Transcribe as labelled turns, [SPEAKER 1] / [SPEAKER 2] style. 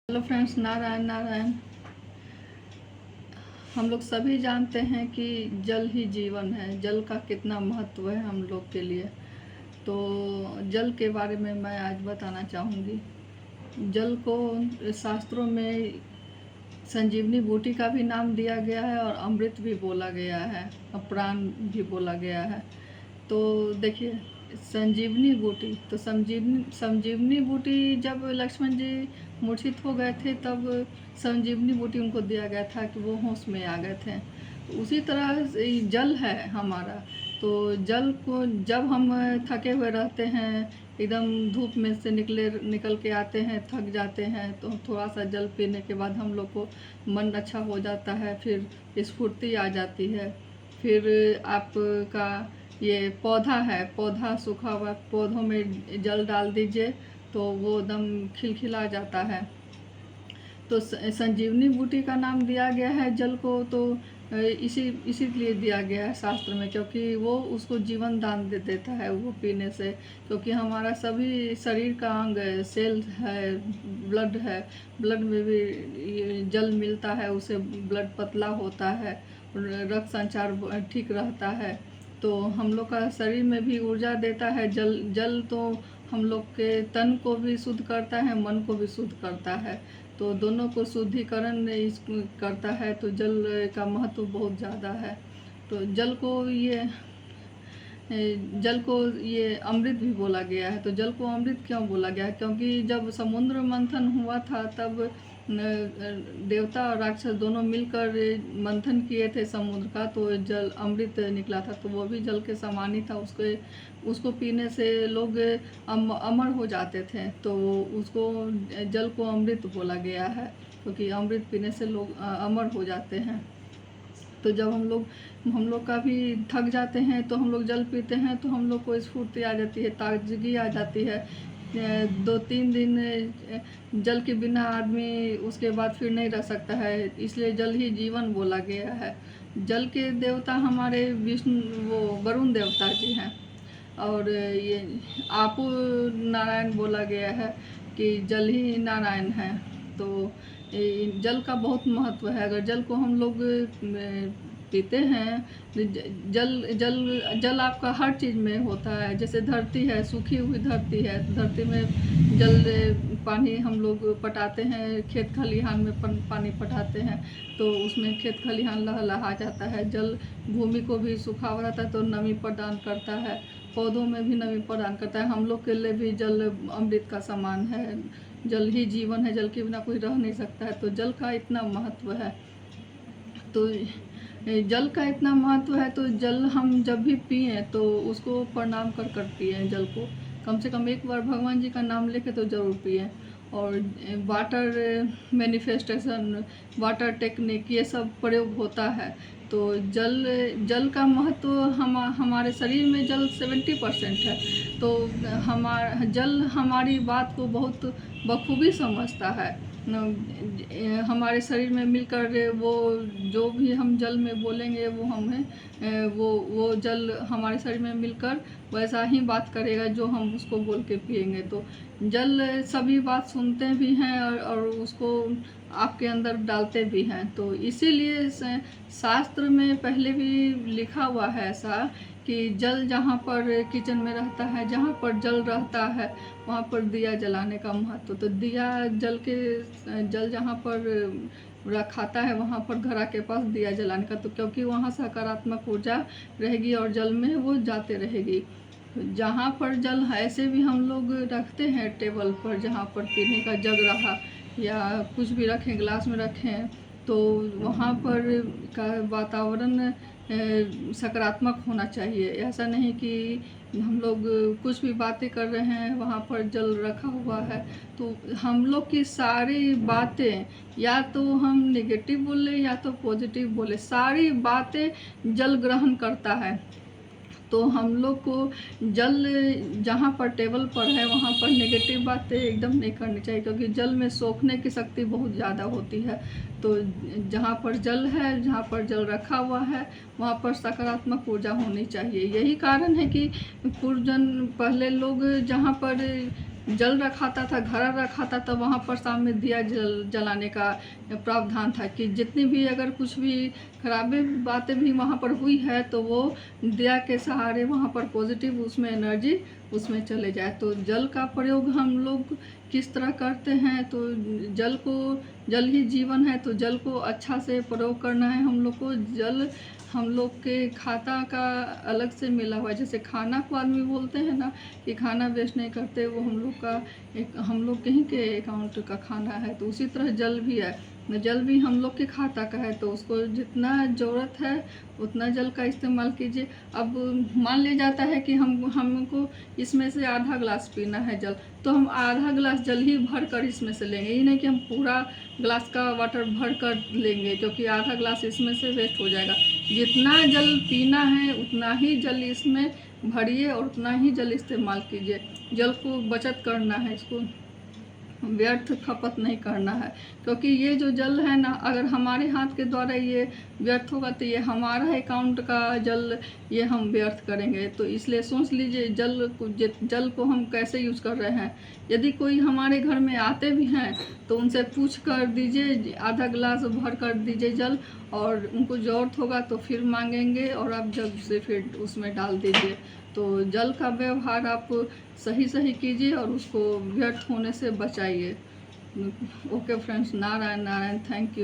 [SPEAKER 1] Hello friends, Narayan Narayan. हम लोग सभी जानते हैं कि जल ही जीवन है। जल का कितना महत्व है हम लोग के लिए। तो जल के बारे में मैं आज बताना चाहूँगी। जल को शास्त्रों में संजीवनी बूटी का भी नाम दिया गया है और अमृत भी बोला गया है और प्राण भी बोला गया है। तो देखिए, संजीवनी बूटी तो संजीवनी बूटी जब लक्ष्मण जी मूर्छित हो गए थे तब संजीवनी बूटी उनको दिया गया था कि वो होश में आ गए थे। तो उसी तरह से जल है हमारा। तो जल को जब हम थके हुए रहते हैं, एकदम धूप में से निकल के आते हैं, थक जाते हैं, तो थोड़ा सा जल पीने के बाद हम लोग को मन अच्छा हो जाता है, फिर स्फूर्ति आ जाती है। फिर आपका ये पौधा है, पौधा सूखा हुआ पौधों में जल डाल दीजिए तो वो एकदम खिलखिला जाता है। तो संजीवनी बूटी का नाम दिया गया है जल को, तो इसीलिए दिया गया है शास्त्र में, क्योंकि वो उसको जीवन दान दे देता है वो पीने से। क्योंकि हमारा सभी शरीर का अंग सेल है, ब्लड है, ब्लड में भी ये जल मिलता है, उससे ब्लड पतला होता है, रक्त संचार ठीक रहता है। तो हम लोग का शरीर में भी ऊर्जा देता है जल। जल तो हम लोग के तन को भी शुद्ध करता है, मन को भी शुद्ध करता है। तो दोनों को शुद्धिकरण करता है। तो जल का महत्व बहुत ज़्यादा है। तो जल को ये अमृत भी बोला गया है। तो जल को अमृत क्यों बोला गया है? क्योंकि जब समुद्र मंथन हुआ था तब देवता और राक्षस दोनों मिलकर मंथन किए थे समुद्र का, तो जल अमृत निकला था। तो वो भी जल के समान ही था। उसको पीने से लोग अमर हो जाते थे। तो उसको जल को अमृत बोला गया है, क्योंकि अमृत पीने से लोग अमर हो जाते हैं। तो जब हम लोग का भी थक जाते हैं तो हम लोग जल पीते हैं, तो हम लोग को स्फूर्ति आ जाती है, ताजगी आ जाती है। 2-3 दिन जल के बिना आदमी उसके बाद फिर नहीं रह सकता है। इसलिए जल ही जीवन बोला गया है। जल के देवता हमारे विष्णु, वो वरुण देवता जी हैं। और ये आपू नारायण बोला गया है कि जल ही नारायण है। तो जल का बहुत महत्व है। अगर जल को हम लोग पीते हैं, जल जल जल आपका हर चीज़ में होता है। जैसे धरती है, सूखी हुई धरती है, धरती में जल पानी हम लोग पटाते हैं, खेत खलिहान में पानी पटाते हैं, तो उसमें खेत खलिहान लहलहा जाता है। जल भूमि को भी सूखा हुआ रहता है तो नमी प्रदान करता है, पौधों में भी नमी प्रदान करता है। हम लोग के लिए भी जल अमृत का समान है। जल ही जीवन है, जल के बिना कोई रह नहीं सकता है। तो जल का इतना महत्व है। तो जल का इतना महत्व है, तो जल हम जब भी पिए तो उसको प्रणाम कर पिए। जल को कम से कम एक बार भगवान जी का नाम लेके तो ज़रूर पिए। और वाटर मैनिफेस्टेशन, वाटर टेक्निक, ये सब प्रयोग होता है। तो जल का महत्व हमारे शरीर में जल 70% है। तो जल हमारी बात को बहुत बखूबी समझता है। हमारे शरीर में मिलकर वो जो भी हम जल में बोलेंगे वो हमें वो जल हमारे शरीर में मिलकर वैसा ही बात करेगा जो हम उसको बोल के पिएंगे। तो जल सभी बात सुनते भी हैं और उसको आपके अंदर डालते भी हैं। तो इसीलिए शास्त्र में पहले भी लिखा हुआ है ऐसा कि जल जहाँ पर किचन में रहता है, जहाँ पर जल रहता है, वहाँ पर दिया जलाने का महत्व। तो दिया जल जहाँ पर रखाता है वहाँ पर घड़ा के पास दिया जलाने का, तो क्योंकि वहाँ सकारात्मक ऊर्जा रहेगी और जल में वो जाते रहेगी। जहाँ पर जल है, ऐसे भी हम लोग रखते हैं टेबल पर, जहाँ पर पीने का जग रहा या कुछ भी रखें, ग्लास में रखें, तो वहाँ पर का वातावरण सकारात्मक होना चाहिए। ऐसा नहीं कि हम लोग कुछ भी बातें कर रहे हैं, वहाँ पर जल रखा हुआ है, तो हम लोग की सारी बातें या तो हम नेगेटिव बोले या तो पॉजिटिव बोले, सारी बातें जल ग्रहण करता है। तो हम लोग को जल जहाँ पर टेबल पर है वहाँ पर नेगेटिव बातें एकदम नहीं करनी चाहिए, क्योंकि जल में सोखने की शक्ति बहुत ज़्यादा होती है। तो जहाँ पर जल है, जहाँ पर जल रखा हुआ है, वहाँ पर सकारात्मक ऊर्जा होनी चाहिए। यही कारण है कि पूर्वजन पहले लोग जहाँ पर जल रखा था, घड़ा रखा था, तब वहाँ पर सामने दिया जलाने का प्रावधान था कि जितनी भी अगर कुछ भी खराबी बातें भी वहाँ पर हुई है तो वो दिया के सहारे वहाँ पर पॉजिटिव उसमें एनर्जी उसमें चले जाए। तो जल का प्रयोग हम लोग किस तरह करते हैं, तो जल ही जीवन है, तो जल को अच्छा से प्रयोग करना है हम लोग को। जल हम लोग के खाता का अलग से मिला हुआ है, जैसे खाना को आदमी बोलते हैं ना कि खाना वेस्ट नहीं करते, वो हम लोग के ही के अकाउंट का खाना है। तो उसी तरह जल भी है, जल भी हम लोग के खाता का है, तो उसको जितना ज़रूरत है उतना जल का इस्तेमाल कीजिए। अब मान लिया जाता है कि हमको इसमें से आधा ग्लास पीना है जल, तो हम आधा ग्लास जल ही भर कर इसमें से लेंगे, ये नहीं कि हम पूरा ग्लास का वाटर भर कर लेंगे, क्योंकि आधा ग्लास इसमें से वेस्ट हो जाएगा। जितना जल पीना है उतना ही जल इसमें भरिए और उतना ही जल इस्तेमाल कीजिए। जल को बचत करना है, इसको व्यर्थ खपत नहीं करना है, क्योंकि ये जो जल है ना, अगर हमारे हाथ के द्वारा ये व्यर्थ होगा तो ये हमारा अकाउंट का जल ये हम व्यर्थ करेंगे। तो इसलिए सोच लीजिए जल को हम कैसे यूज़ कर रहे हैं। यदि कोई हमारे घर में आते भी हैं तो उनसे पूछ कर दीजिए, आधा गिलास भर कर दीजिए जल, और उनको ज़रूरत होगा तो फिर मांगेंगे और आप जब से फिर उसमें डाल दीजिए। तो जल का व्यवहार आप सही कीजिए और उसको व्यर्थ होने से बचाइए। Okay friends, Narayan Narayan, thank you.